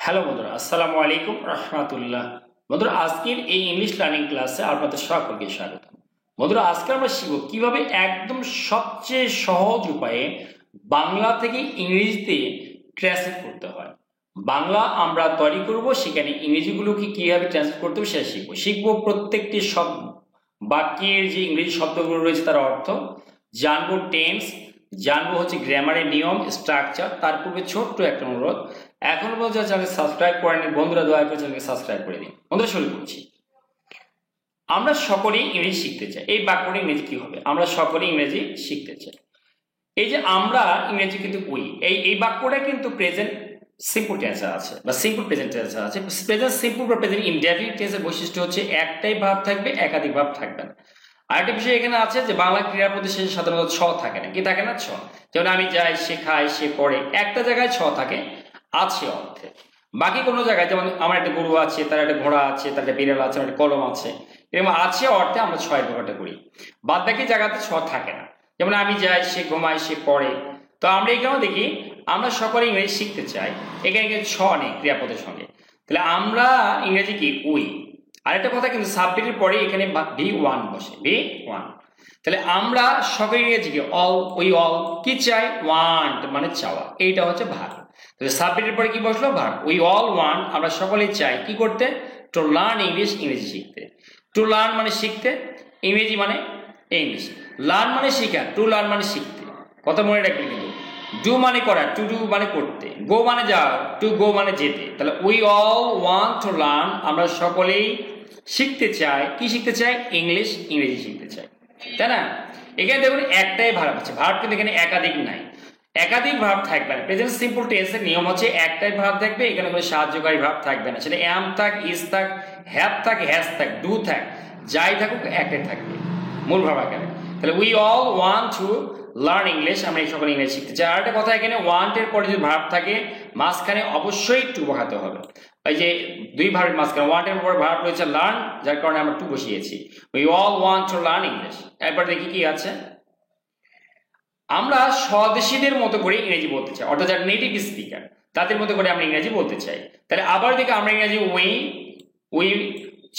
Hello বন্ধুরা, আসসালামু আলাইকুম রহমাতুল্লাহ। বন্ধুরা, আজকের এই ইংলিশ লার্নিং ক্লাসে আপনাদের সকলকে স্বাগত। বন্ধুরা, আজকে আমরা শিখব কিভাবে একদম সবচেয়ে সহজ উপায়ে বাংলা থেকে ইংরেজিতে ট্রান্সলেট করতে হয়। বাংলা আমরা তৈরি করব, সেখানে ইংরেজিগুলোকে কিভাবে ট্রান্সলেট করতে হবে সেটা শিখবো প্রত্যেকটি শব্দ বাক্যের যে ইংরেজি শব্দগুলো রয়েছে তার অর্থ জানবো, টেন্স জানবো, হচ্ছে গ্রামারের নিয়ম, স্ট্রাকচার। তার পূর্বে ছোট্ট একটা অনুরোধ, এখনো পর্যন্ত চ্যানেল সাবস্ক্রাইব করেনি বন্ধুরা, দয়া করে চ্যানেলকে সাবস্ক্রাইব করে দিন। বন্ধুরা, শুরু করছি। আমরা সকলেই ইংরেজি শিখতে চাই। এই বাক্যটি ইংরেজি কি হবে? আমরা সকলেই ইংরেজি শিখতে চাই। এই যে আমরা ইংরেজি কিন্তু এই বাক্যটা কিন্তু প্রেজেন্ট সিম্পল টেন্স আছে বা সিম্পল প্রেজেন্ট টেন্স আছে। প্রেজেন্ট সিম্পল বা প্রেজেন্ট ইনডেফিনিট টেন্সের বৈশিষ্ট্য হচ্ছে একটাই ভাব থাকবে, একাধিক ভাব থাকবে না। আরেকটা বিষয় এখানে আছে যে বাংলা ক্রিয়াপদ শেষে সাধারণত ছ থাকে না। কি থাকে না? ছ। যেমন আমি যাই, সে খায়, সে পড়ে, একটা জায়গায় ছ থাকে, আছে অর্থে। বাকি কোনো জায়গায়, যেমন আমার একটা গরু আছে, তার একটা ঘোড়া আছে, তার একটা বিড়াল আছে, একটা কলম আছে, এরকম আছে অর্থে আমরা ছয় ব্যবহারটা করি। বাদ বাকি জায়গাতে ছ থাকে না। যেমন আমি যাই, সে ঘুমায়, সে পড়ে। তো আমরা এখানেও দেখি আমরা সকলে ইংরেজি শিখতে চাই, এখানে কিন্তু ছ নেই ক্রিয়াপদের সঙ্গে। তাহলে আমরা ইংরেজি কি আরেকটা কথা, কিন্তু সাবজেক্টের পরে এখানে V1 বসে, V1। তাহলে আমরা সকলে ইংরেজি কি অল কি চাই? ওয়ান্ট মানে চাওয়া, এইটা হচ্ছে ভার্ব। তাহলে সাবজেক্টের পরে কি বসলো? ভার্ব। উই অল ওয়ান্ট, আমরা সকলেই চাই কি করতে? টু লার্ন ইংলিশ, ইংরেজি শিখতে। টু লার্ন মানে শিখতে, ইংরেজি মানে ইংলিশ। লার্ন মানে শিখা, টু লার্ন মানে শিখতে। কথা মনে রাখবে কিন্তু। ডু মানে করা, টু ডু মানে করতে। গো মানে যাওয়া, টু গো মানে যেতে। তাহলে we all want to learn, আমরা সকলেই শিখতে চাই। কি শিখতে চাই? ইংলিশ, ইংরেজি শিখতে চাই, তাই না? এখানে দেখুন একটাই ভার্ব আছে, ভার্ব কিন্তু এখানে একাধিক নাই। একাধিক ভার্ব থাকবে না। প্রেজেন্ট সিম্পল টেন্সের নিয়ম হচ্ছে একটাই ভার্ব থাকবে, এখানে কোনো সাহায্যকারী ভার্ব থাকবে না। সেটা অ্যাম থাক, ইজ থাক, হ্যাভ থাক, হ্যাজ থাক, ডু থাক, যাই থাকুক একটাই থাকবে মূল ভার্ব আকারে। তাহলে we all want to learn English, আমরা এই সকল ইংলিশ শিখতে চাই। আর একটা কথা, এখানে ওয়ান্ট এর পরে যদি ভার্ব থাকে মাঝখানে অবশ্যই টু বসাতে হবে। এই যে দুই ভার্বের মাঝখানে ওয়ান্ট এর পরে ভার্ব রয়েছে লার্ন, যার কারণে আমরা টু বসিয়েছি। We all want to learn English. এরপর দেখি কি আছে। আমরা স্বদেশীদের মতো করে ইংরেজি বলতে চাই, অর্থাৎ যারা নেটিভ স্পিকার তাদের মতো করে আমরা ইংরেজি বলতে চাই। তাহলে আবার দেখি আমরা ইংরেজি উই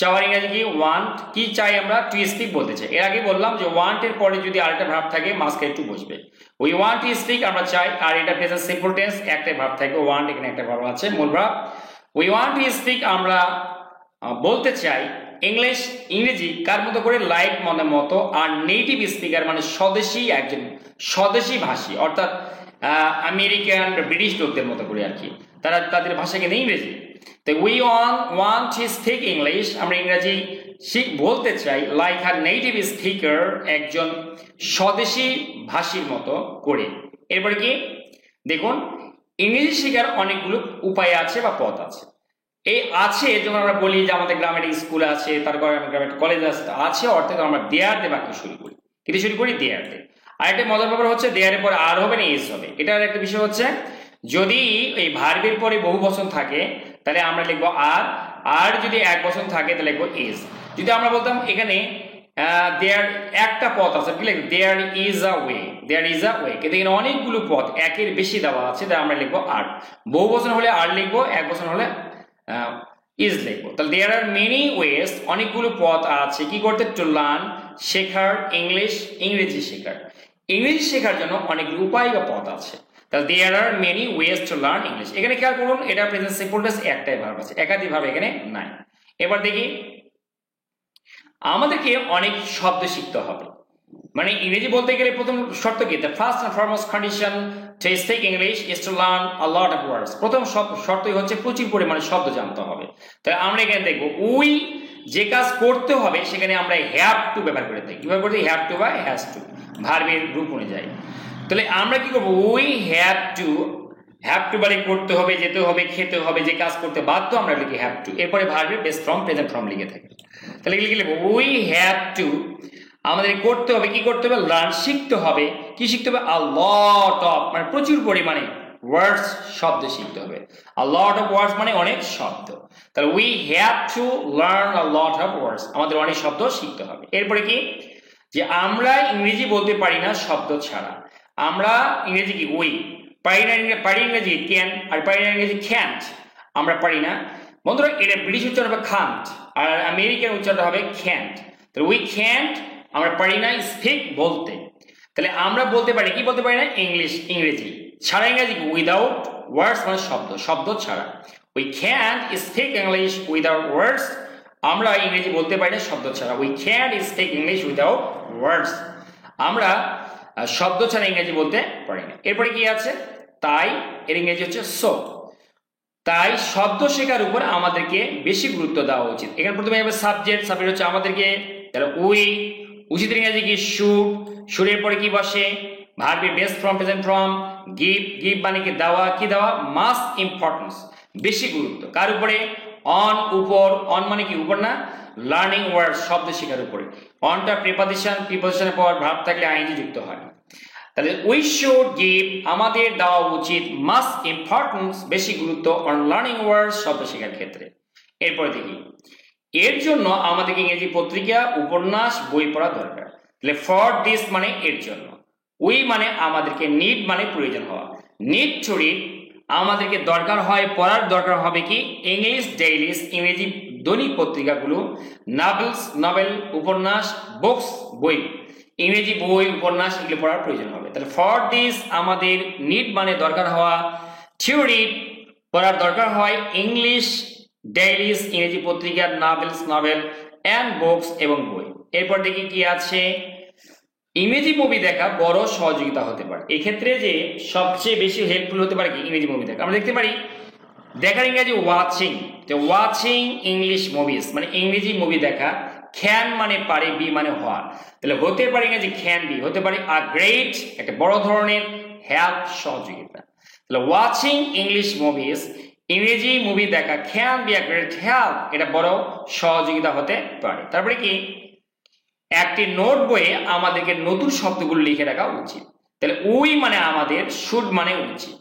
চাওয়ার ইংরেজি কি? ওয়ান্ট। কি চাই? আমরা টু স্পিক বলতে চাই। এর আগে বললাম যে ওয়ান্ট এর পরে যদি আরেকটা ভার্ব থাকে মাঝখানে টু বসবে। উই ওয়ান্ট টু স্পিক আমরা চাই, আর এটা প্রেজেন্ট সিম্পল টেন্স, একটাই ভার্ব থাকবে, ওয়ান্ট, এখানে একটা ভার্ব আছে মূল verb. We want to speak আমরা বলতে চাই ইংলিশ, ইংরেজি কার মতো করে? লাইক মনের মতো। আর নেটিভ স্পিকার মানে স্বদেশী, একজন স্বদেশী ভাষী, অর্থাৎ আমেরিকান ব্রিটিশ লোকদের মতো করে আর কি, তারা তাদের ভাষা কিন্তু ইংরেজি। তো we want to speak English, আমরা ইংরেজি বলতে চাই লাইক আর নেটিভ স্পিকার, একজন স্বদেশী ভাষীর মতো করে। এরপরে কি দেখুন, ইংরেজি শেখার অনেকগুলো উপায় আছে বা পথ আছে। এই আছে যখন আমরা বলি যে আমাদের গ্রামের স্কুল আছে, তারপর গ্রামের কলেজ আছে অর্থাৎ আমরা দেয়ার দিয়ে বাক্য শুরু করি। কিন্তু শুরু করি দেয়ার দিয়ে। আর একটা মজার ব্যাপার হচ্ছে দেয়ারের পর আর হবে না, এস হবে। এটার একটা বিষয় হচ্ছে যদি এই ভার্বের পরে বহু বচন থাকে তাহলে আমরা লিখবো আর যদি এক বচন থাকে তাহলে লিখবো ইজ। যদি আমরা বলতাম এখানে দেয়ার একটা পথ আছে, কি লিখবো? There is a way, there is a way. কিন্তু এখানে অনেকগুলো পথ, একের বেশি দেওয়া আছে, তাই আমরা লিখবো আর। বহু বচন হলে আর লিখবো, এক বচন হলে ইজ লিখবো। তাহলে দেয়ার আর মেনি ওয়েজ, অনেকগুলো পথ আছে কি করতে? টু লার্ন, শেখার ইংলিশ, ইংরেজি শেখার। ইংরেজি শেখার জন্য অনেকগুলো উপায় বা পথ আছে। তাহলে there are many ways to learn English. এখানে খেয়াল করুন, এটা প্রেজেন্ট সিম্পল টেন্স, একটাই ভার্ব আছে, একাধিক ভার্ব এখানে নাই। এবার দেখি, আমাদেরকে অনেক শব্দ শিখতে হবে। মানে ইংরেজি বলতে গেলে প্রথম শর্ত কি? The first and foremost condition to speak English is to learn a lot of words. প্রথম শর্তই হচ্ছে প্রচুর পরিমাণে শব্দ জানতে হবে। তাহলে আমরা এখানে দেখবো উই যে কাজ করতে হবে সেখানে আমরা হ্যাভ টু ব্যবহার করে থাকি। কিভাবে করতে? হ্যাভ টু বা হ্যাজ টু, ভার্বের রূপ অনুযায়ী। তাহলে আমরা কি করবো? উই হ্যাভ টু মানে করতে হবে, যেতে হবে, খেতে হবে, যে কাজ করতে বাধ্য আমরা লিখি হ্যাভ টু। এরপরে ভার্বের বেস ফ্রম, প্রেজেন্ট ফর্ম লিখে থাকি। তাহলে কি লিখবো? উই হ্যাভ টু, আমাদের করতে হবে, কি করতে হবে? লার্ন, শিখতে হবে। কি শিখতে হবে? আ লট অফ মানে প্রচুর পরিমাণে ওয়ার্ডস, শব্দ শিখতে হবে। আ লট অফ ওয়ার্ডস মানে অনেক শব্দ। তাহলে we have to learn a lot of ওয়ার্ডস, আমাদের অনেক শব্দ শিখতে হবে। এরপরে কি, যে আমরা ইংরেজি বলতে পারি না শব্দ ছাড়া। আমরা ইংরেজি কি? উই পারি না, পারি ইংরেজি ক্যান, আর পারি না ইংরেজি ক্যান্ট। আমরা পারি না। বন্ধুরা এটা ব্রিটিশ উচ্চারণ হবে খান্ট, আর আমেরিকান উচ্চারণ হবে ক্যান্ট। তাহলে উই ক্যান্ট আমরা পারি না স্পিক বলতে। তাহলে আমরা বলতে পারি কি বলতে পারি না? ইংরেজি ছাড়া। ইংরেজি উইদাউট ওয়ার্ডস মানে শব্দ ছাড়া। We can't speak English without words, আমরা ইংরেজি বলতে পারি না শব্দ ছাড়া। We can't speak English without words, আমরা শব্দ ছাড়া ইংরেজি বলতে পারি না। এরপরে কি আছে? তাই, এর ইংরেজি হচ্ছে সো। তাই শব্দ শেখার উপর আমাদেরকে বেশি গুরুত্ব দেওয়া উচিত। এখানে প্রথমে সাবজেক্ট হচ্ছে আমাদেরকে, তাহলে উচিতের ইংরেজি কি? শুড। শুডের পরে কি বসে? ভার্বের base form present form. Give মানে কি? দেওয়া। কি দেওয়া? মাস্ট ইম্পর্টেন্স, বেশি গুরুত্ব। কার উপরে? অন, উপর। অন মানে কি? উপর না? লার্নিং ওয়ার্ড, শব্দ শেখার উপরে। অনটা প্রিপোজিশনের পর ভার্ব থাকলে আইএনজি যুক্ত হয়। তাহলে উই শুড গিভ আমাদের দেওয়া উচিত মাস্ট ইম্পর্টেন্স, বেশি গুরুত্ব অন লার্নিং ওয়ার্ডস, শব্দ শেখার ক্ষেত্রে। এরপরে দেখি, এর জন্য আমাদেরকে ইংরেজি পত্রিকা, উপন্যাস, বই পড়া দরকার। তাহলে ফর দিস মানে এর জন্য। উই মানে আমাদেরকে, নিড মানে প্রয়োজন হওয়া। নিড টু রিড আমাদেরকে দরকার হয়, পড়ার দরকার হবে কি? ইংলিশ ডেইলিস ইংরেজি দৈনিক পত্রিকাগুলো। নভেল উপন্যাস, বুকস বই, ইংরেজি বই উপন্যাস এগুলো পড়ার প্রয়োজন হবে। তাহলে ফর দিস আমাদের নিড মানে দরকার হওয়া, টু রিড পড়ার দরকার হয়, ইংলিশ ডেইলিস ইংরেজি পত্রিকা, নভেল অ্যান্ড বুকস এবং বই। এরপর দেখি কি আছে? ইংরেজি মুভি দেখা বড় সহযোগিতা হতে পারে। এক্ষেত্রে যে সবচেয়ে বেশি হেল্পফুল হতে পারে কি? ইংরেজি মুভি দেখা। আমরা দেখতে পারি দেখার ইংরেজি ওয়াচিং। ওয়াচিং ইংলিশ মুভিজ মানে ইংরেজি মুভি দেখা। ক্যান মানে পারে, বি মানে হওয়া। তাহলে হতে পারে ইংরেজি ক্যান বি, হতে পারে আ গ্রেট, একটা বড় ধরনের হেল্প, সহযোগিতা। তাহলে ওয়াচিং ইংলিশ মুভিজ ইংরেজি মুভি দেখা can be a great help, এটা বড় সহযোগিতা হতে পারে। তারপরে কি? একটি নোট বইয়ে আমাদেরকে নতুন শব্দগুলো লিখে রাখা উচিত। তাহলে উই মানে আমাদের, শুড মানে উচিত।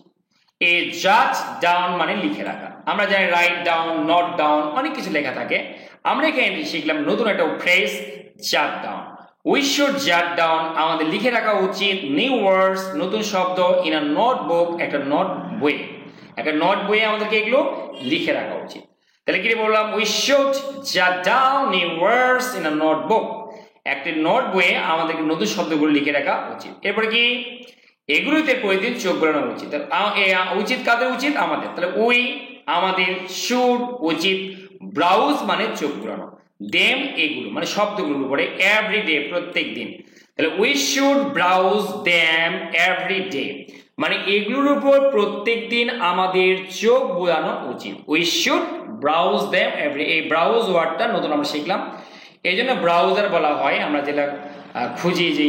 এ জাট ডাউন মানে লিখে রাখা। আমরা জানি রাইট ডাউন, নোট ডাউন, অনেক কিছু লেখা থাকে। আমরা এখানে শিখলাম নতুন একটা phrase, jot down. We should jot down আমাদের লিখে রাখা উচিত নিউ ওয়ার্ডস নতুন শব্দ ইন আ নোটবুক, একটা নোট বই। একটা নোট বইয়ে আমাদেরকে এগুলো লিখে রাখা উচিত। তাহলে কি বললাম? We should jot down new words in a notebook, একটি নোট বইয়ে আমাদেরকে নতুন শব্দগুলো লিখে রাখা উচিত। এরপরে কি? এগুলোতে প্রতিদিন চোখ বোলানো উচিত। উচিত কাদের? উচিত আমাদের। তাহলে উই আমাদের, শুড উচিত, ব্রাউজ মানে চোখ বোলানো, দেম এগুলো মানে শব্দগুলোর উপরে, এভরিডে প্রত্যেক দিন। তাহলে we should browse them everyday মানে এগুলোর উপর প্রত্যেক দিন আমাদের চোখ বোলানো উচিত। We should browse them every, এই ব্রাউজ ওয়ার্ডটা নতুন আমরা শিখলাম, এই জন্য ব্রাউজার বলা হয়। আমরা যেটা খুঁজি যে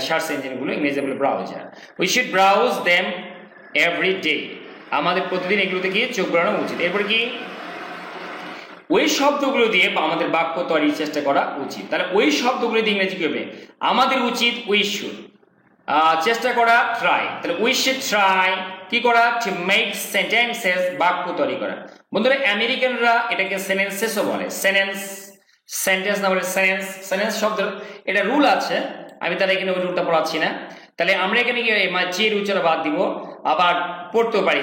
সার্চ ইঞ্জিনগুলো, ইংরেজি বলে browser. We should browse them every day, আমাদের প্রতিদিন এগুলোতে গিয়ে চোখ বোলানো উচিত। এরপর কি? ওই শব্দগুলো দিয়ে আমাদের বাক্য তৈরির চেষ্টা করা উচিত। তাহলে ওই শব্দগুলো দিয়ে ইংরেজি কি হবে? আমাদের উচিত উই শুড, চেষ্টা করা ট্রাই। তাহলে উই শুড ট্রাই কি করা? টু মেক সেন্টেন্সেস, বাক্য তৈরি করা। বন্ধুরা আমেরিকানরা এটাকে সেন্টেন্সেসও বলে, সেন্টেন্স না বলে সেন্টেন্স শব্দ, এটা রুল আছে। আমি তাহলে এখানে ওই রুলটা পড়াচ্ছি না। তাহলে আমরা এখানে কি চের উচ্চারণ বাদ দিব, আবার পড়তেও পারি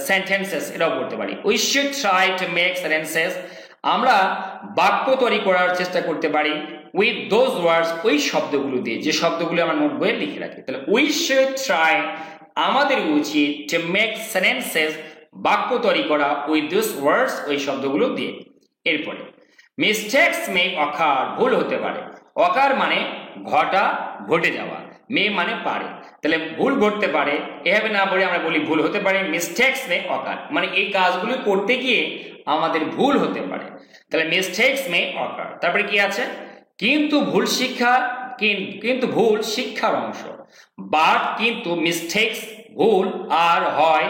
সেন্টেন্সেস, এটাও পড়তে পারি। We should try to make sentences, আমরা বাক্য তৈরি করার চেষ্টা করতে পারি উইথ দোজ ওয়ার্ডস, ওই শব্দগুলো দিয়ে, যে শব্দগুলো আমরা নোট বইয়ে লিখে রাখি। তাহলে উই শুড ট্রাই আমাদের উচিত টু মেক সেন্টেন্সেস, বাক্য তৈরি করা উইথ দোজ ওয়ার্ডস, ওই শব্দগুলো দিয়ে। এরপরে মিস্টেকস মে অকার, ভুল হতে পারে। অকার মানে ঘটে যাওয়া, মে মানে পারে। তাহলে ভুল ঘটতে পারে, এভাবে না বলে আমরা বলি ভুল হতে পারে। মিস্টেকস মে অকার মানে এই কাজগুলো করতে গিয়ে আমাদের ভুল হতে পারে। তাহলে মিস্টেকস মে অকার। তারপরে কি আছে? কিন্তু ভুল শিক্ষার অংশ। বাট কিন্তু মিস্টেকস ভুল আর হয়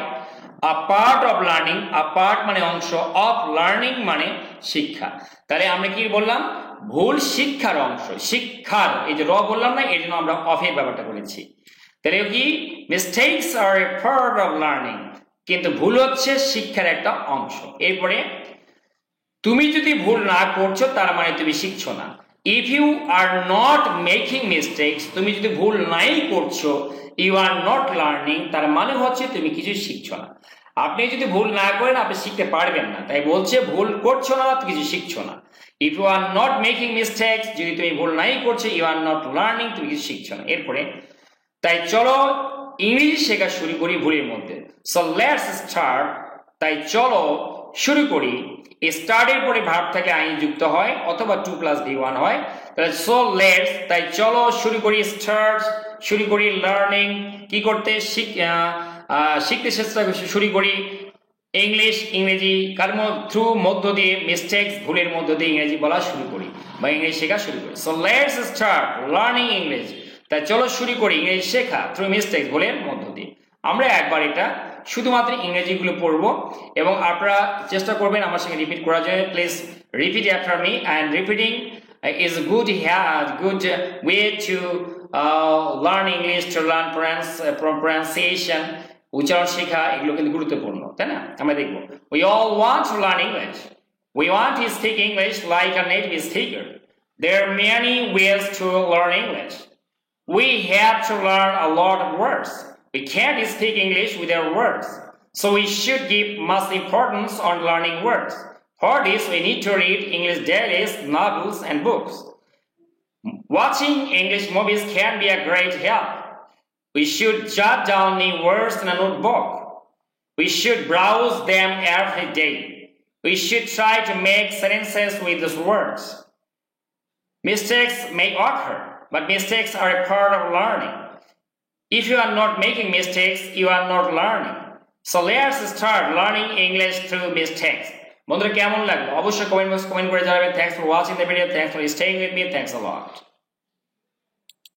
আ part of learning, a part মানে অংশ, অফ লার্নিং মানে শিক্ষা। তাহলে আমরা কি বললাম? ভুল শিক্ষার অংশ, শিক্ষার, এই যে র বললাম না, এর জন্য আমরা অফের ব্যাপারটা করেছি। তাহলে কি? Mistakes are a part of learning, কিন্তু ভুল হচ্ছে শিক্ষার একটা অংশ। এরপরে তুমি যদি ভুল না করছো তার মানে তুমি শিখছো না। If you are not making mistakes, তুমি যদি ভুল নাই করছো, ইউ আর নট লার্নিং, তার মানে হচ্ছে তুমি কিছু শিখছো না। আপনি যদি ভুল না করেন আপনি শিখতে পারবেন না, তাই বলছে ভুল করছো না তো কিছু শিখছো না। If you are not making mistakes, যদি তুমি ভুল নাই করছো, ইউ আর নট লার্নিং, তুমি কিছু শিখছো না। এরপরে তাই চলো ইংরেজি শেখা শুরু করি ভুলের মধ্যে। সো লেটস স্টার্ট, তাই চলো শুরু করি। স্টার্টের পরে ভার্ব থেকে আইন যুক্ত হয় অথবা 2+V1 হয়। তাহলে সো লেটস, তাই চলো শুরু করি, স্টার্ট শুরু করি, লার্নিং কি করতে, শিখতে চেষ্টা শুরু করি, ইংরেজি কার থ্রু মধ্য দিয়ে, মিস্টেকস ভুলের মধ্য দিয়ে ইংরেজি বলা শুরু করি বা ইংরেজি শেখা শুরু করি। So let's start learning English, তাই চলো শুরু করি ইংরেজি শেখা থ্রু মিস্টেকস ভুলের মধ্য দিয়ে। আমরা একবার এটা শুধুমাত্র ইংরেজিগুলো পড়বো এবং আপনারা চেষ্টা করবেন আমার সঙ্গে রিপিট করার জন্য। Please repeat after me, and repeating is good way to learn English, to learn pronunciation, উচ্চারণ শেখা, এগুলো কিন্তু গুরুত্বপূর্ণ, তাই না? আমরা দেখবো we all want to learn English, we want to speak English like a native speaker. There are many ways to learn English. We have to learn a lot of words. We can't speak English without words, so we should give much importance on learning words. For this, we need to read English dailies, novels, and books. Watching English movies can be a great help. We should jot down new words in a notebook. We should browse them every day. We should try to make sentences with those words. Mistakes may occur, but mistakes are a part of learning. If you are not making mistakes, you are not learning. So let's start learning English through mistakes. বন্ধুরা কেমন লাগলো অবশ্যই comment করে জানাবেন। Thanks for watching the video, thanks for staying with me, thanks a lot.